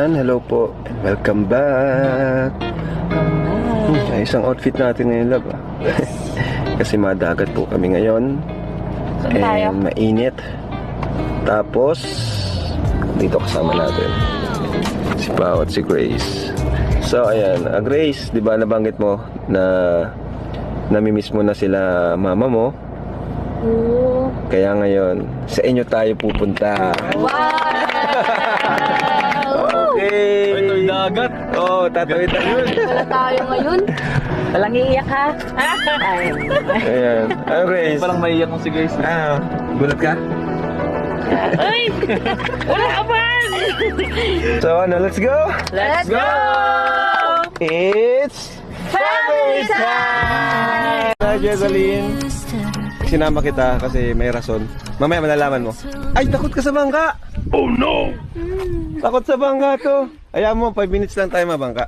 Ayan, hello po. Welcome back. Isang outfit natin ngayon, love. Kasi madagat po kami ngayon. And mainit. Tapos, dito kasama natin si Pao at si Grace. So, ayan. Grace, di ba nabanggit mo na namimiss mo na sila mama mo? Oo. Kaya ngayon, sa inyo tayo pupunta. Wow! Okay. Ito'y dagat. Oo, tatawid tayo. Wala tayo ngayon. Walang iiyak ha. Ayan. Ano, Grace? Parang maiiyak mo si Grace. Ah, gulat ka? Ay! Wala ka ba? So, ano, let's go! Let's go! It's Family time! Hi, Jezaline. Sinama kita kasi may rason. Mamaya malalaman mo. Ay, takot ka sa bangka! Oh no! Takot sa bangka to. Ayaw mo, 5 minutes lang tayo mabangka.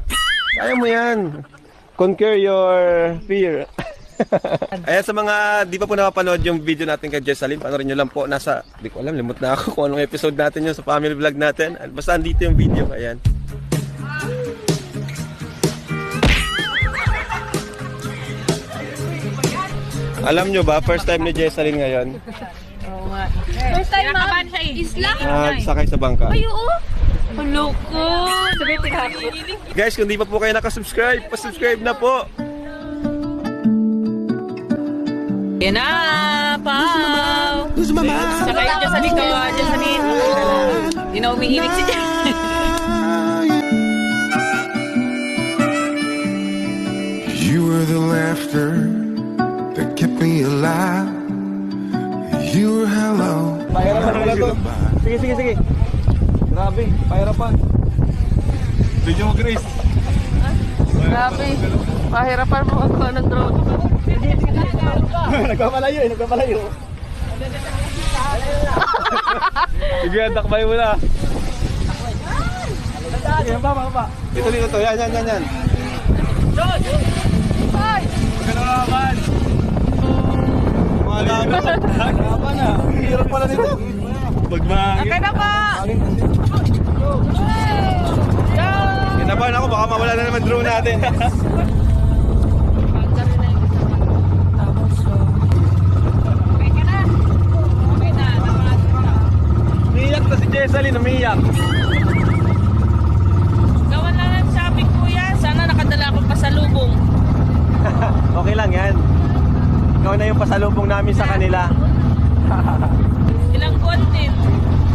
Kaya mo yan. Conquer your fear. Ayan, sa mga di pa po napapanood yung video natin kay Jezaline, panoorin nyo lang po. Nasa, di ko alam, limot na ako kung anong episode natin yun sa family vlog natin. Basta andito yung video. Ayan. Alam nyo ba, first time ni Jezaline ngayon, First time ma. Isla? sakay sa bangka. Ay, oo. Hello ko. Sabi tinako. Guys, kung di pa po kayo nakasubscribe, pasubscribe na po. Yan na, Pao! Sakay dyan sa dito, dyan sa dito. Hindi na umiinig si dyan. You were the laughter that kept me alive. You were hello. Pahirapan na to. Sige. Grabe, pahirapan. Video mo, Grace. Grabe, pahirapan mo ako ng drone. Nagpapalayo. Sige, takbay mo na. Yan pa. Dito to. Yan. Kalaban. Mga laban na. Hirap pala nito. Pagmahangin. Okay na pa! Kinabahan ako, baka mawala na naman drone natin. Umiiyak na si Jezaline, umiiyak. Gawan lang ang shopping, kuya. Sana nakadala akong pasalubong. Okay lang yan. Ikaw na yung pasalubong namin sa kanila. Ilang buwan din.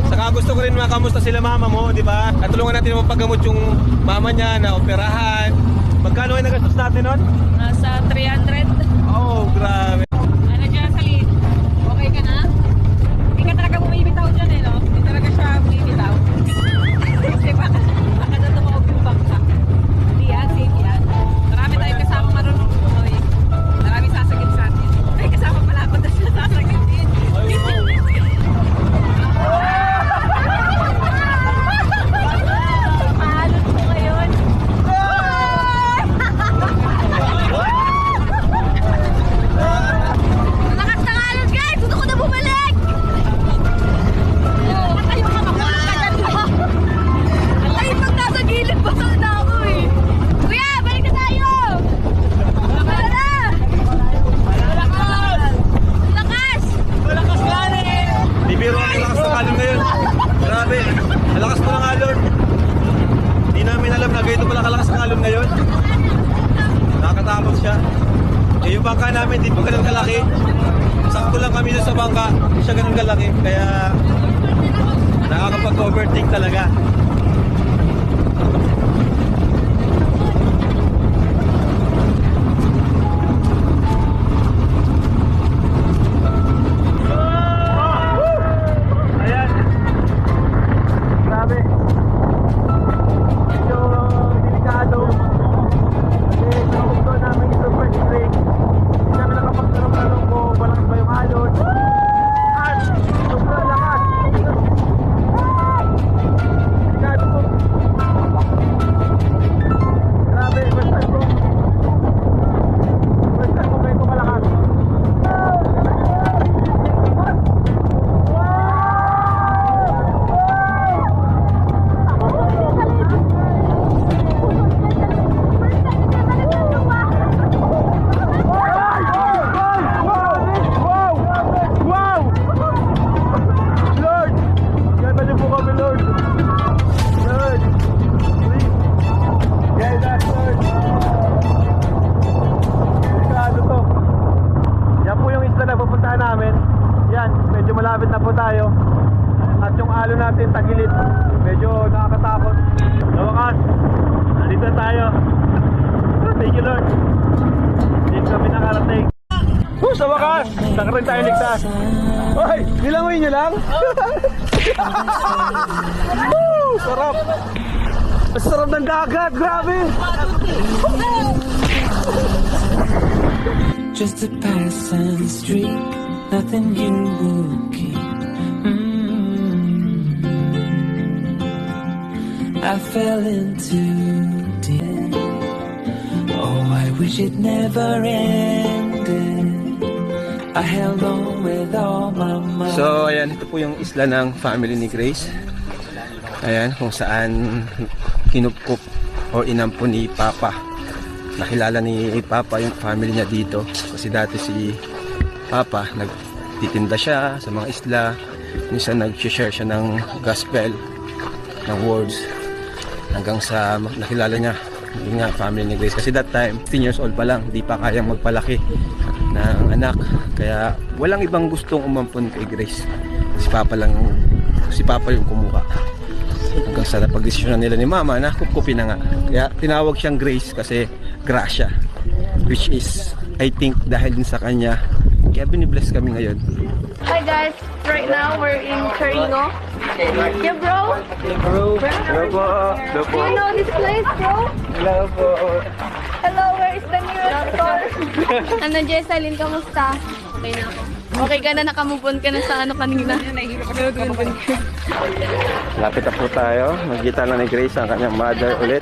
Saka gusto ko rin makamusta sila mama mo, di ba? At tulungan natin mapaggamot yung mama niya na operahan. Magkano ay nagastos natin nun? Nasa 300. Oh, grabe. Ano dyan, Salin? Okay ka na? Hindi ka talaga bumibitaw dyan eh, no? Hindi talaga siya bumibitaw. Kasi baka na tumawag yung bangka. Hindi yan, safe yan. Marami tayong kasama marunong tuloy. Marami sasagit sa atin. Ay, kasama pala ako na sila sasagit din. Mahalot ko ngayon. Lakas ng alon, guys! Gusto ko na bumalik! Tayo ka makulong ka dyan, no? Tayo pag nasa gilid, basal na ako eh. Kuya, balik na tayo! Wala na! Lakas! Malakas nga eh! Bibiro ang lakas ng alon ngayon. Grabe, malakas po ng alon. Hindi namin alam na ganito pala kalakas ang alon ngayon. Nakakatakot siya. Eh, yung bangka namin, di pa ganun kalaki. Sakto lang kami doon sa bangka, hindi siya ganun kalaki. Kaya nakakapag-overthink talaga. Ayan. Grabe. Medyo delikado. Kasi sa gusto namin yung super strict. Hindi namin nakapagtanong-tanong kung malakas ba yung alon. At sobrang lakas. Delikado po. you, Lord. Dito kami nakarating. Sa wakas, nakarin tayo ligtas. Hoy, nilangoy nyo lang? Sarap. Sarap ng dagat, grabe. Just a passing street, nothing you will keep. I fell into deep. Oh, I wish it never ended. I held on with all my might. So, ayan, ito po yung isla ng family ni Grace. Ayan, kung saan kinupkup o inampo ni Papa. Nakilala ni Papa yung family niya dito. Kasi dati si Papa, nagtitinda siya sa mga isla. Minsan nag-share siya ng gospel, ng words. Hanggang sa nakilala niya yung nga family ni Grace. Kasi that time, 15 years old pa lang, di pa kayang magpalaki ng anak. Kaya walang ibang gustong umampon kay Grace. Si Papa yung kumuha. Hanggang sa napagdesisyonan nila ni Mama na kupkupin na nga. Kaya tinawag siyang Grace kasi Gracia, which is I think dahil din sa kanya. Kaya binibless kami ngayon. Hi guys, right now we're in Carino. Yeah bro? Hello po. Hello Do you know this place bro? Hello po. Hello, where is the nearest store? Ano Jessalyn, kamusta? Okay na ako. Okay ka na, nakamove on ka na sa ano kanina. Lapit na po tayo. Magkita na ni Grace ang kanyang mother ulit.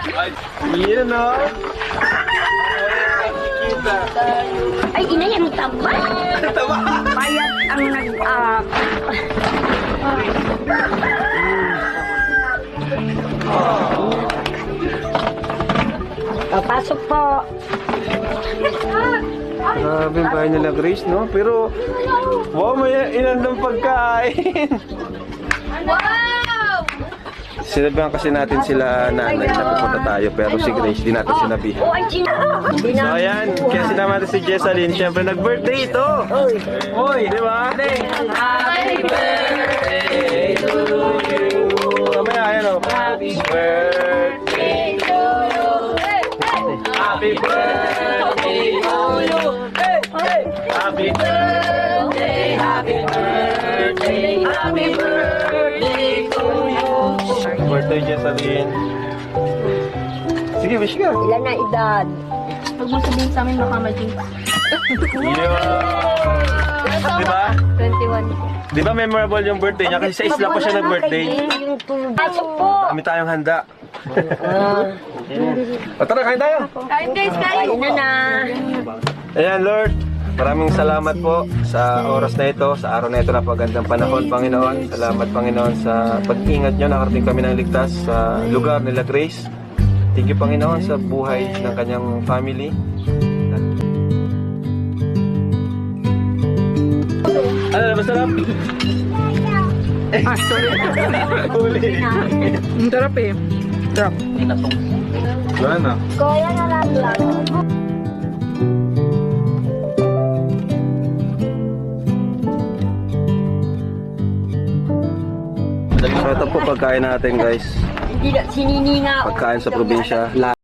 You know. Ay, ina yan, taba. Payat ang Papasok po. Grabe yung bahay nila Grace, no? Pero, wow, may inandang pagkain. Wow! Sinabihan kasi natin sila nanay na pupunta tayo, pero si Grace di natin sinabihan. Oh, ay, China. So ayan, kaya sinama natin si Jessalyn, syempre nag-birthday ito. Oy, di ba? Happy birthday to you. Mamaya, ayan o. Happy birthday to you. Happy birthday to you. Happy Birthday, happy birthday, happy birthday to you. birthday, Jessalyn. Sige, wish ka. Ilan na edad? Huwag mo sabihin sa amin makamajing. Di ba? 21. Di ba memorable yung birthday niya? Kasi sa isla pa siya nag-birthday. Pasok po. Kami tayong handa. O tara, kain tayo. Kain guys, kain. Kain na. Ayan, Lord. Maraming salamat po sa oras na ito, sa araw na ito na pagandang panahon, Panginoon. Salamat, Panginoon, sa pag-ingat nyo. Nakarating kami ng ligtas sa lugar nila Grace. Thank you, Panginoon, sa buhay ng kanyang family. Ano na, masarap? Sorry. Huli. Sarap eh. Sarap. Wala na. Kuya na lang lang. So ito po pagkain natin guys. Hindi na, sinini na. Pagkain sa probinsya.